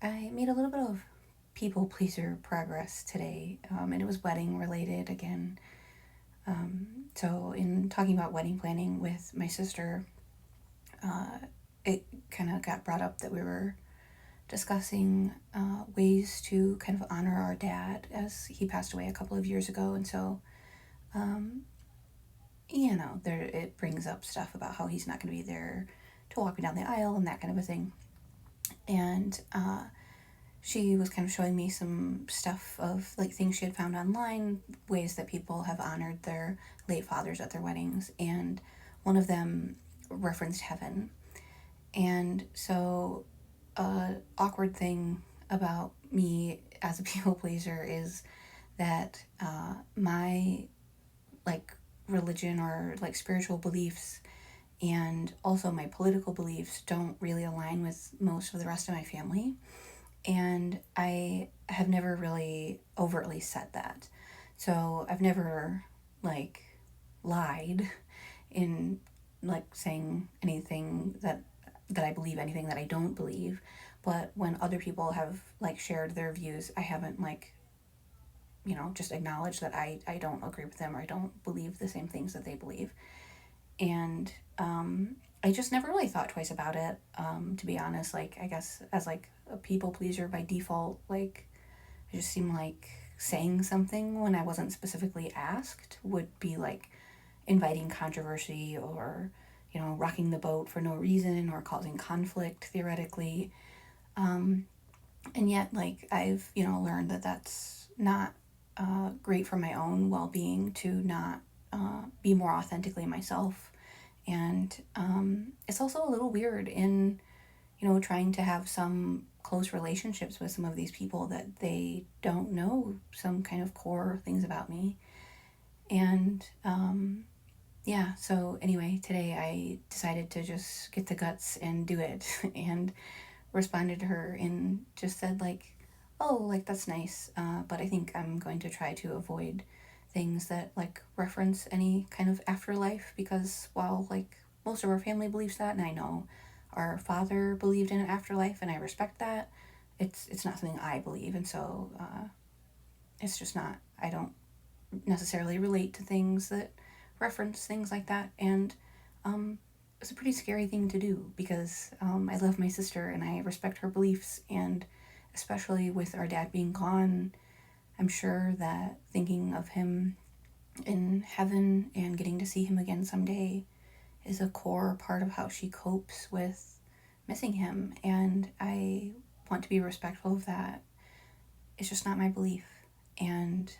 I made a little bit of people pleaser progress today, and it was wedding related again. So, in talking about wedding planning with my sister, uh, it kind of got brought up that we were discussing ways to kind of honor our dad as he passed away a couple of years ago. And so, um, there it brings up stuff about how he's not going to be there to walk me down the aisle and that kind of a thing. And she was kind of showing me some stuff of like things she had found online, ways that people have honored their late fathers at their weddings, and one of them referenced heaven. And so, awkward thing about me as a people pleaser is that my like religion or like spiritual beliefs and also my political beliefs don't really align with most of the rest of my family. And I have never really overtly said that. So I've never like lied in like saying anything that I believe, anything that I don't believe. But when other people have like shared their views, I haven't like, just acknowledged that I don't agree with them or I don't believe the same things that they believe. And I just never really thought twice about it, to be honest. Like, I guess as like a people pleaser by default, like, I just seem like saying something when I wasn't specifically asked would be like inviting controversy or, rocking the boat for no reason or causing conflict theoretically. Um, and yet, like, I've, learned that that's not great for my own well being to not be more authentically myself. And it's also a little weird in, trying to have some close relationships with some of these people that they don't know some kind of core things about me. And yeah, so anyway, today I decided to just get the guts and do it and responded to her and just said, like, oh, like, that's nice, but I think I'm going to try to avoid things that, like, reference any kind of afterlife because while, like, most of our family believes that, and I know our father believed in an afterlife, and I respect that, it's not something I believe, and so it's just not, I don't necessarily relate to things that reference things like that. And it's a pretty scary thing to do because I love my sister and I respect her beliefs. And especially with our dad being gone, I'm sure that thinking of him in heaven and getting to see him again someday is a core part of how she copes with missing him. And I want to be respectful of that. It's just not my belief. And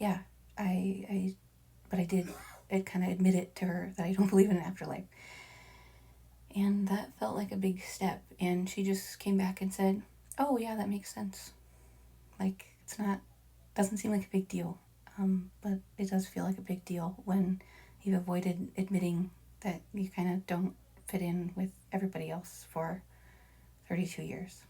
yeah, I but I did it kind of admit it to her that I don't believe in an afterlife. And that felt like a big step. And she just came back and said, oh, yeah, that makes sense. Like, it's not, doesn't seem like a big deal. But it does feel like a big deal when you've avoided admitting that you kind of don't fit in with everybody else for 32 years.